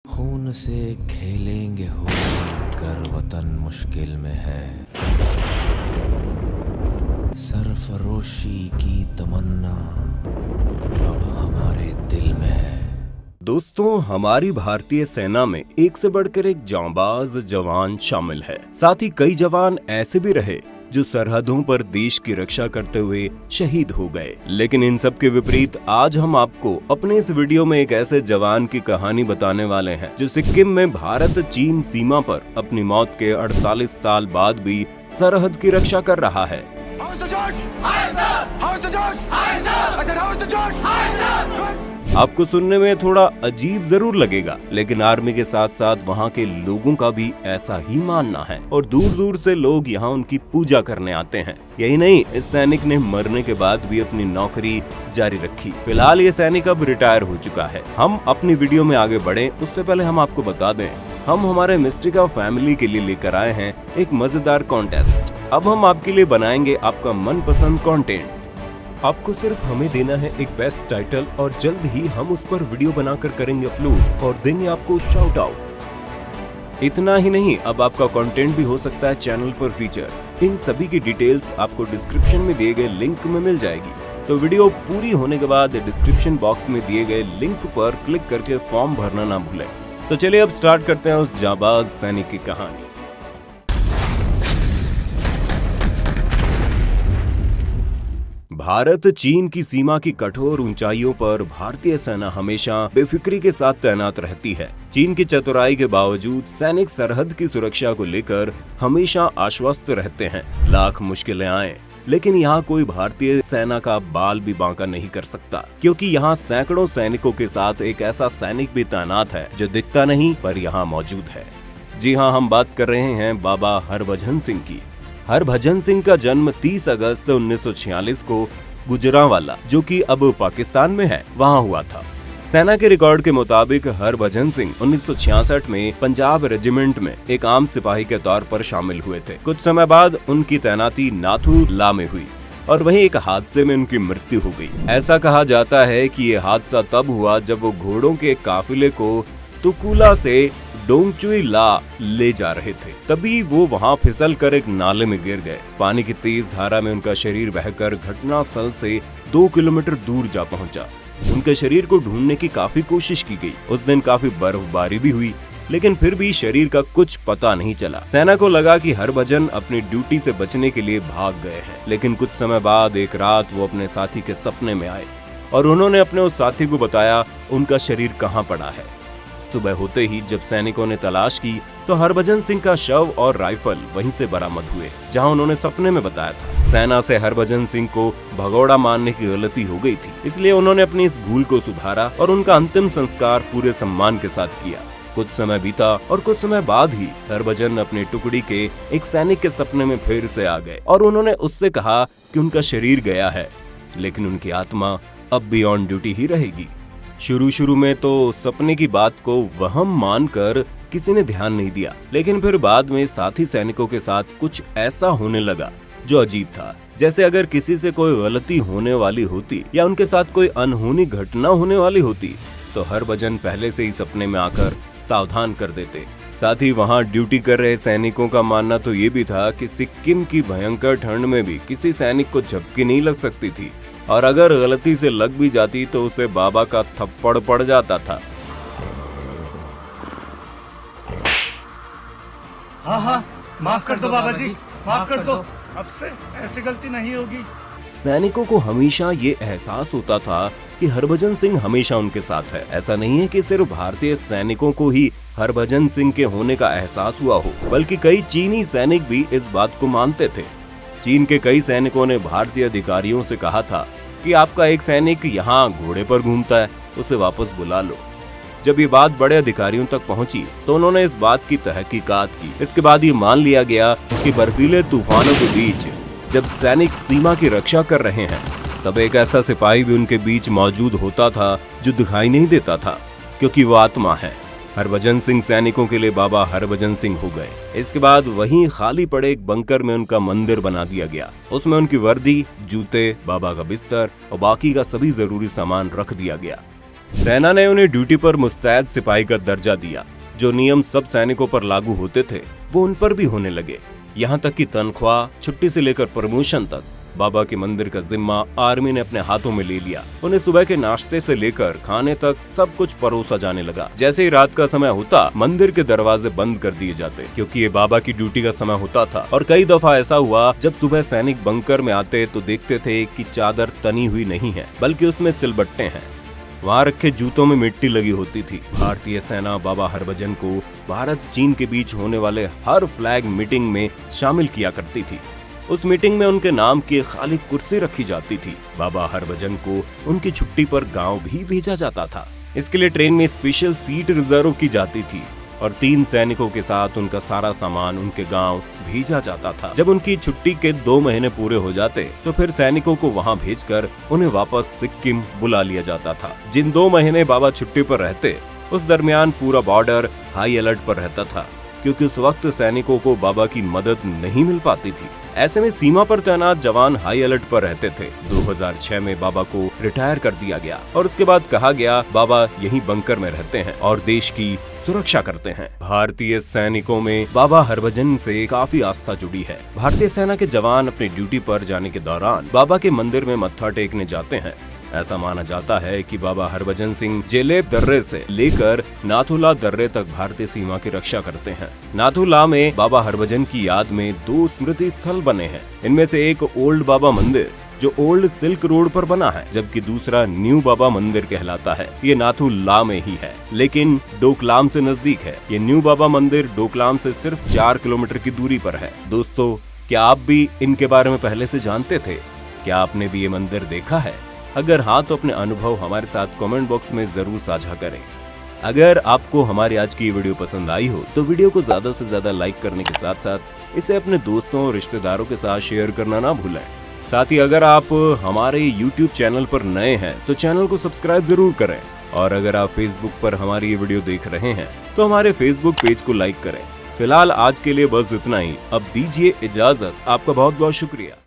खून से खेलेंगे होली कर वतन मुश्किल में है। सरफरोशी की तमन्ना अब हमारे दिल में है। दोस्तों, हमारी भारतीय सेना में एक से बढ़कर एक जांबाज जवान शामिल है। साथ ही कई जवान ऐसे भी रहे जो सरहदों पर देश की रक्षा करते हुए शहीद हो गए। लेकिन इन सब के विपरीत आज हम आपको अपने इस वीडियो में एक ऐसे जवान की कहानी बताने वाले हैं जो सिक्किम में भारत चीन सीमा पर अपनी मौत के 48 साल बाद भी सरहद की रक्षा कर रहा है। आपको सुनने में थोड़ा अजीब जरूर लगेगा, लेकिन आर्मी के साथ साथ वहाँ के लोगों का भी ऐसा ही मानना है और दूर दूर से लोग यहाँ उनकी पूजा करने आते हैं। यही नहीं, इस सैनिक ने मरने के बाद भी अपनी नौकरी जारी रखी। फिलहाल ये सैनिक अब रिटायर हो चुका है। हम अपनी वीडियो में आगे बढ़े उससे पहले हम आपको बता दें, हम हमारे मिस्टिका फैमिली के लिए लेकर आए हैं एक मजेदार कॉन्टेस्ट। अब हम आपके लिए बनाएंगे आपका मनपसंद कंटेंट। आपको सिर्फ हमें देना है एक बेस्ट टाइटल और जल्द ही हम उस पर वीडियो बनाकर करेंगे अपलोड और देंगे आपको शाउट आउट। इतना ही नहीं, अब आपका कंटेंट भी हो सकता है चैनल पर फीचर। इन सभी की डिटेल्स आपको डिस्क्रिप्शन में दिए गए लिंक में मिल जाएगी। तो वीडियो पूरी होने के बाद डिस्क्रिप्शन बॉक्स में दिए गए लिंक पर क्लिक करके फॉर्म भरना ना भूलें। तो चलिए अब स्टार्ट करते हैं उस जांबाज सैनिक की कहानी। भारत चीन की सीमा की कठोर ऊंचाइयों पर भारतीय सेना हमेशा बेफिक्री के साथ तैनात रहती है। चीन की चतुराई के बावजूद सैनिक सरहद की सुरक्षा को लेकर हमेशा आश्वस्त रहते हैं। लाख मुश्किलें आए, लेकिन यहाँ कोई भारतीय सेना का बाल भी बांका नहीं कर सकता, क्योंकि यहाँ सैकड़ों सैनिकों के साथ एक ऐसा सैनिक भी तैनात है जो दिखता नहीं पर यहाँ मौजूद है। जी हाँ, हम बात कर रहे हैं बाबा हरभजन सिंह की। हरभजन सिंह का जन्म 30 अगस्त 1946 को गुजरांवाला, जो कि अब पाकिस्तान में है, वहां हुआ था। सेना के रिकॉर्ड के मुताबिक हरभजन सिंह 1966 में पंजाब रेजिमेंट में एक आम सिपाही के तौर पर शामिल हुए थे। कुछ समय बाद उनकी तैनाती नाथू ला में हुई और वहीं एक हादसे में उनकी मृत्यु हो गई। ऐसा कहा जाता है कि ये हादसा तब हुआ जब वो घोड़ों के काफिले को तुकुला से डोंगचुई ला ले जा रहे थे। तभी वो वहां फिसल कर एक नाले में गिर गए। पानी की तेज धारा में उनका शरीर बहकर घटना स्थल से 2 किलोमीटर दूर जा पहुंचा। उनके शरीर को ढूंढने की काफी कोशिश की गई। उस दिन काफी बर्फबारी भी हुई, लेकिन फिर भी शरीर का कुछ पता नहीं चला। सेना को लगा कि हरभजन अपनी ड्यूटी से बचने के लिए भाग गए हैं, लेकिन कुछ समय बाद एक रात वो अपने साथी के सपने में आए और उन्होंने अपने उस साथी को बताया उनका शरीर कहाँ पड़ा है। सुबह होते ही जब सैनिकों ने तलाश की तो हरभजन सिंह का शव और राइफल वहीं से बरामद हुए जहां उन्होंने सपने में बताया था। सेना से हरभजन सिंह को भगोड़ा मारने की गलती हो गई थी, इसलिए उन्होंने अपनी इस भूल को सुधारा और उनका अंतिम संस्कार पूरे सम्मान के साथ किया। कुछ समय बीता और कुछ समय बाद ही हरभजन अपनी टुकड़ी के एक सैनिक के सपने में फिर से आ गए और उन्होंने उससे कहा कि उनका शरीर गया है, लेकिन उनकी आत्मा अब भी ऑन ड्यूटी ही रहेगी। शुरू में तो सपने की बात को वहम मानकर किसी ने ध्यान नहीं दिया, लेकिन फिर बाद में साथी सैनिकों के साथ कुछ ऐसा होने लगा जो अजीब था। जैसे अगर किसी से कोई गलती होने वाली होती या उनके साथ कोई अनहोनी घटना होने वाली होती तो हरभजन पहले से ही सपने में आकर सावधान कर देते। साथ ही वहाँ ड्यूटी कर रहे सैनिकों का मानना तो ये भी था कि सिक्किम की भयंकर ठंड में भी किसी सैनिक को झपकी नहीं लग सकती थी और अगर गलती से लग भी जाती तो उसे बाबा का थप्पड़ पड़ जाता था। हाँ, माफ कर दो बाबा जी, माफ कर दो, अब से ऐसी गलती नहीं होगी। सैनिकों को हमेशा ये एहसास होता था कि हरभजन सिंह हमेशा उनके साथ है। ऐसा नहीं है कि सिर्फ भारतीय सैनिकों को ही हरभजन सिंह के होने का एहसास हुआ हो, बल्कि कई चीनी सैनिक भी इस बात को मानते थे। चीन के कई सैनिकों ने भारतीय अधिकारियों से कहा था कि आपका एक सैनिक यहाँ घोड़े पर घूमता है, उसे वापस बुला लो। जब ये बात बड़े अधिकारियों तक पहुंची तो उन्होंने इस बात की तहकीकात की। इसके बाद ये मान लिया गया कि बर्फीले तूफानों के बीच जब सैनिक सीमा की रक्षा कर रहे हैं तब एक ऐसा सिपाही भी उनके बीच मौजूद होता था जो दिखाई नहीं देता था, क्योंकि वो आत्मा है। हरभजन सिंह सैनिकों के लिए बाबा हरभजन सिंह हो गए। इसके बाद वहीं खाली पड़े एक बंकर में उनका मंदिर बना दिया गया। उसमें उनकी वर्दी, जूते, बाबा का बिस्तर और बाकी का सभी जरूरी सामान रख दिया गया। सेना ने उन्हें ड्यूटी पर मुस्तैद सिपाही का दर्जा दिया। जो नियम सब सैनिकों पर लागू होते थे वो उन पर भी होने लगे। यहाँ तक कि तनख्वाह, छुट्टी से लेकर प्रमोशन तक बाबा के मंदिर का जिम्मा आर्मी ने अपने हाथों में ले लिया। उन्हें सुबह के नाश्ते से लेकर खाने तक सब कुछ परोसा जाने लगा। जैसे ही रात का समय होता मंदिर के दरवाजे बंद कर दिए जाते, क्योंकि ये बाबा की ड्यूटी का समय होता था। और कई दफा ऐसा हुआ जब सुबह सैनिक बंकर में आते तो देखते थे कि चादर तनी हुई नहीं है बल्कि उसमें सिलबट्टे हैं। वहाँ रखे जूतों में मिट्टी लगी होती थी। भारतीय सेना बाबा हरभजन को भारत चीन के बीच होने वाले हर फ्लैग मीटिंग में शामिल किया करती थी। उस मीटिंग में उनके नाम की खाली कुर्सी रखी जाती थी। बाबा हरभजन को उनकी छुट्टी पर गांव भी भेजा जाता था। इसके लिए ट्रेन में स्पेशल सीट रिजर्व की जाती थी और 3 सैनिकों के साथ उनका सारा सामान उनके गांव भेजा जाता था। जब उनकी छुट्टी के 2 महीने पूरे हो जाते तो फिर सैनिकों को वहां भेजकर उन्हें वापस सिक्किम बुला लिया जाता था। जिन 2 महीने बाबा छुट्टी पर रहते उस दरमियान पूरा बॉर्डर हाई अलर्ट पर रहता था, क्योंकि उस वक्त सैनिकों को बाबा की मदद नहीं मिल पाती थी। ऐसे में सीमा पर तैनात जवान हाई अलर्ट पर रहते थे। 2006 में बाबा को रिटायर कर दिया गया और उसके बाद कहा गया बाबा यहीं बंकर में रहते हैं और देश की सुरक्षा करते हैं। भारतीय सैनिकों में बाबा हरभजन से काफी आस्था जुड़ी है। भारतीय सेना के जवान अपनी ड्यूटी पर जाने के दौरान बाबा के मंदिर में मत्था टेकने जाते हैं। ऐसा माना जाता है कि बाबा हरभजन सिंह जेलेब दर्रे से लेकर नाथुला दर्रे तक भारतीय सीमा की रक्षा करते हैं। नाथुला में बाबा हरभजन की याद में 2 स्मृति स्थल बने हैं। इनमें से एक ओल्ड बाबा मंदिर जो ओल्ड सिल्क रोड पर बना है, जबकि दूसरा न्यू बाबा मंदिर कहलाता है। ये नाथुला में ही है लेकिन डोकलाम से नजदीक है। ये न्यू बाबा मंदिर डोकलाम से सिर्फ 4 किलोमीटर की दूरी पर है। दोस्तों, क्या आप भी इनके बारे में पहले से जानते थे? क्या आपने भी ये मंदिर देखा है? अगर हाँ तो अपने अनुभव हमारे साथ कमेंट बॉक्स में जरूर साझा करें। अगर आपको हमारी आज की वीडियो पसंद आई हो तो वीडियो को ज्यादा से ज्यादा लाइक करने के साथ साथ इसे अपने दोस्तों और रिश्तेदारों के साथ शेयर करना ना भूलें। साथ ही अगर आप हमारे YouTube चैनल पर नए हैं तो चैनल को सब्सक्राइब जरूर करें। और अगर आप Facebook पर हमारी ये वीडियो देख रहे हैं तो हमारे Facebook पेज को लाइक करें। फिलहाल आज के लिए बस इतना ही। अब दीजिए इजाजत। आपका बहुत बहुत शुक्रिया।